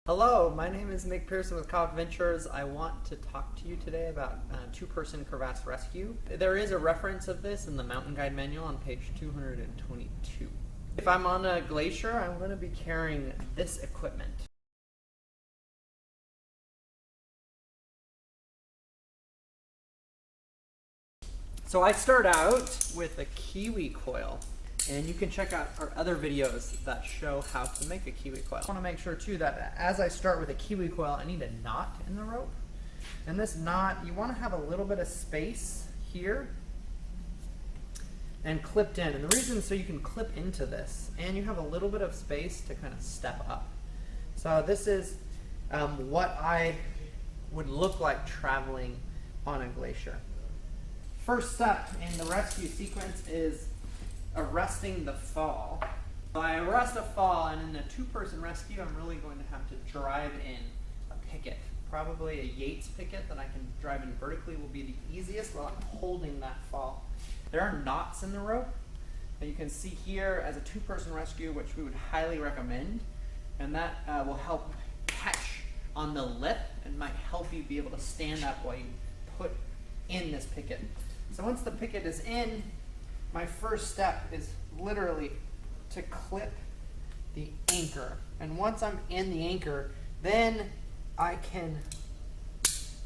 Hello, my name is Nick Pearson with Cobb Ventures. I want to talk to you today about two-person crevasse rescue. There is a reference of this in the mountain guide manual on page 222. If I'm on a glacier, I'm going to be carrying this equipment. So I start out with a kiwi coil. And you can check out our other videos that show how to make a kiwi coil. I want to make sure too that as I start with a kiwi coil, I need a knot in the rope. And this knot, you want to have a little bit of space here and clipped in. And the reason so you can clip into this and you have a little bit of space to kind of step up. So this is what I would look like traveling on a glacier. First step in the rescue sequence is arresting the fall. So I arrest a fall, and in a two-person rescue, I'm really going to have to drive in a picket. Probably a Yates picket that I can drive in vertically will be the easiest while I'm holding that fall. There are knots in the rope that you can see here as a two-person rescue, which we would highly recommend, and that will help catch on the lip and might help you be able to stand up while you put in this picket. So once the picket is in, my first step is literally to clip the anchor. And once I'm in the anchor, then I can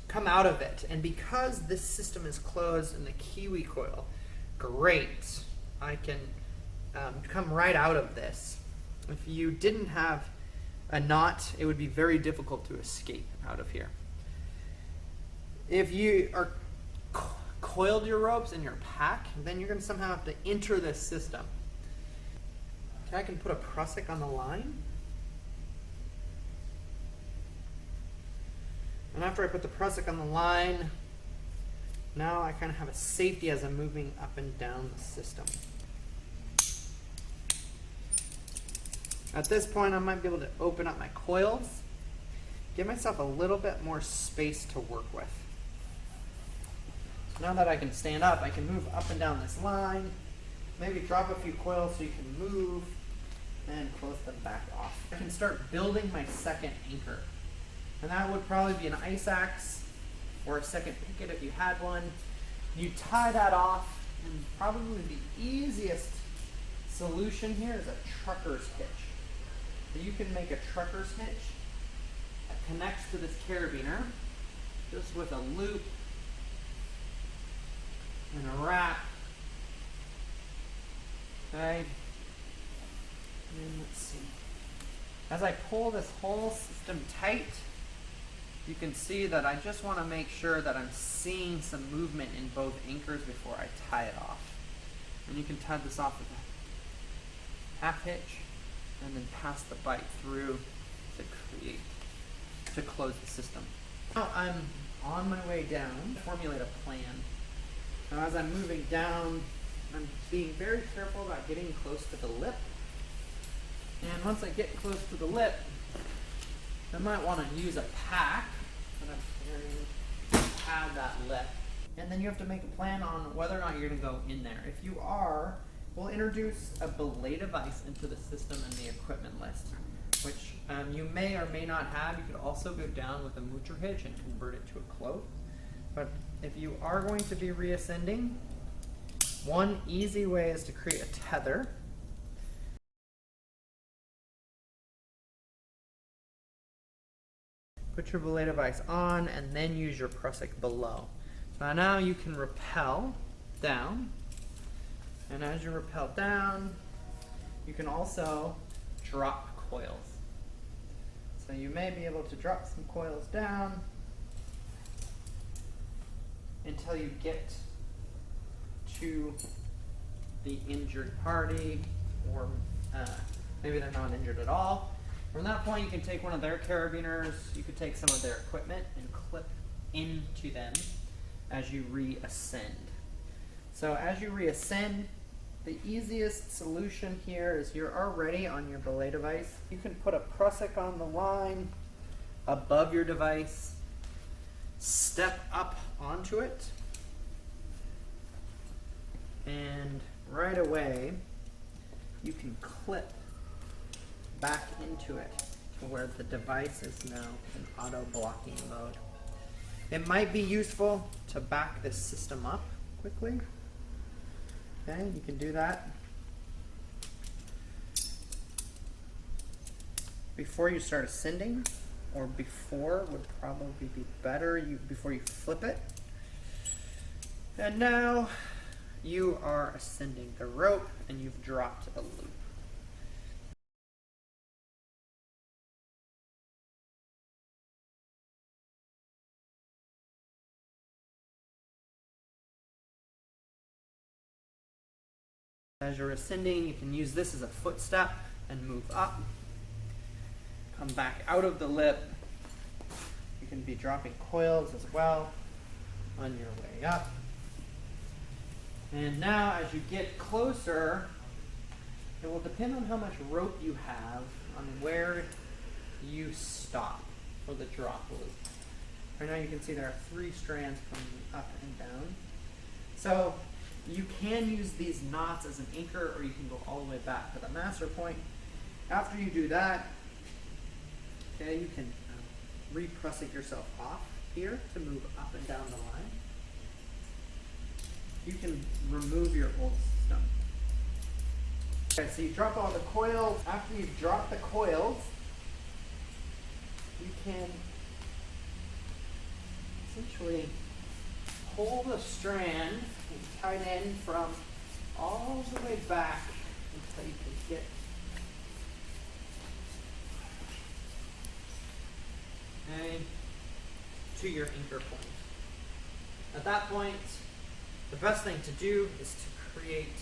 come out of it. And because this system is closed in the kiwi coil, great, I can come right out of this. If you didn't have a knot, it would be very difficult to escape out of here. If you are coiled your ropes in your pack, then you're going to somehow have to enter this system. Okay, I can put a prusik on the line. And after I put the prusik on the line, now I kind of have a safety as I'm moving up and down the system. At this point, I might be able to open up my coils, give myself a little bit more space to work with. Now that I can stand up, I can move up and down this line, maybe drop a few coils so you can move, and close them back off. I can start building my second anchor. And that would probably be an ice axe or a second picket if you had one. You tie that off, and probably the easiest solution here is a trucker's hitch. So you can make a trucker's hitch that connects to this carabiner just with a loop and a wrap. Okay. And let's see. As I pull this whole system tight, you can see that I just want to make sure that I'm seeing some movement in both anchors before I tie it off. And you can tie this off with a half hitch and then pass the bight through to close the system. Now I'm on my way down to formulate a plan. Now as I'm moving down, I'm being very careful about getting close to the lip. And once I get close to the lip, I might want to use a pack that I'm carrying to pad that lip. And then you have to make a plan on whether or not you're going to go in there. If you are, we'll introduce a belay device into the system and the equipment list, which you may or may not have. You could also go down with a moocher hitch and convert it to a cloth. But if you are going to be reascending, one easy way is to create a tether. Put your belay device on and then use your prusik below. So now you can rappel down. And as you rappel down, you can also drop coils. So you may be able to drop some coils down until you get to the injured party, or maybe they're not injured at all. From that point, you can take one of their carabiners, you could take some of their equipment and clip into them as you reascend. So as you reascend, the easiest solution here is you're already on your belay device. You can put a prusik on the line above your device, step up onto it, and right away you can clip back into it. where the device is now in auto blocking mode. It might be useful to back this system up quickly. Okay, you can do that. Before you start ascending, or before would probably be better, before you flip it. And now you are ascending the rope and you've dropped a loop. As you're ascending, you can use this as a footstep and move up. Come back out of the lip. You can be dropping coils as well on your way up. And now as you get closer, it will depend on how much rope you have on where you stop for the drop loop. Right now you can see there are 3 strands coming up and down. So you can use these knots as an anchor, or you can go all the way back to the master point. After you do that, okay, you can repress yourself off here to move up and down the line. You can remove your old system. Okay, so you drop all the coils. After you've dropped the coils, you can essentially pull the strand and tight end from all the way back until you can get to your anchor point. At that point, the best thing to do is to create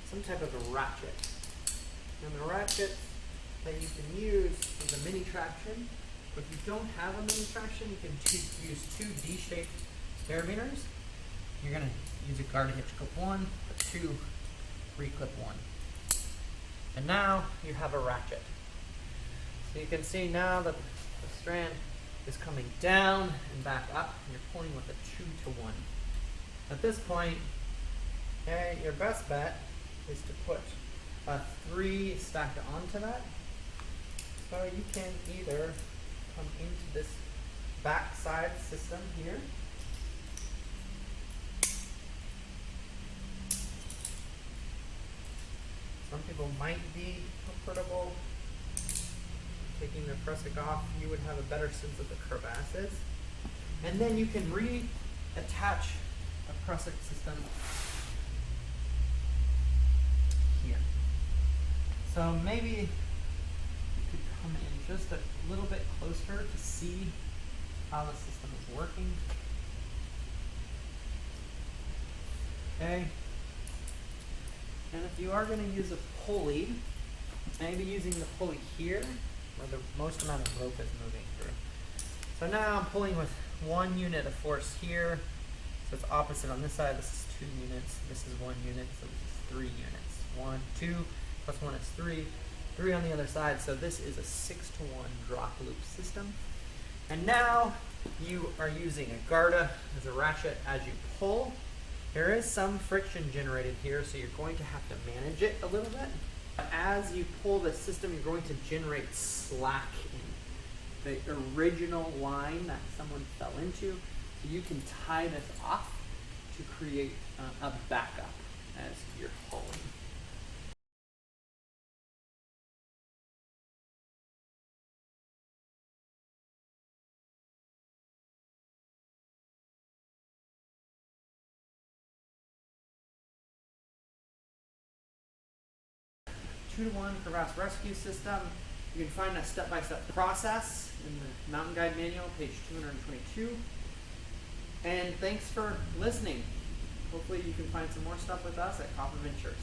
some type of a ratchet. And the ratchet that you can use is a mini traction. But if you don't have a mini traction, you can use 2 D-shaped carabiners. You're going to use a guard hitch clip 1, a 2 reclip 1. And now you have a ratchet. So you can see now that the strand is coming down and back up, and you're pulling with a 2-to-1. At this point, okay, your best bet is to put a 3 stacked onto that. So you can either come into this backside system here. Some people might be comfortable taking their prusik off. You would have a better sense of the crevasses. And then you can reattach a prusik system here. So maybe you could come in just a little bit closer to see how the system is working. Okay. And if you are going to use a pulley, maybe using the pulley here, where the most amount of rope is moving through. So now I'm pulling with 1 unit of force here. So it's opposite on this side. This is 2 units. This is 1 unit. So this is 3 units. 1, 2, plus 1 is 3. 3 on the other side. So this is a 6-to-1 drop loop system. And now you are using a Garda as a ratchet as you pull. There is some friction generated here, so you're going to have to manage it a little bit. As you pull the system, you're going to generate slack in the original line that someone fell into. So you can tie this off to create a backup as you're pulling. Two-to-one crevasse rescue system. You can find a step-by-step process in the Mountain Guide Manual, page 222. And thanks for listening. Hopefully you can find some more stuff with us at Cop Adventures.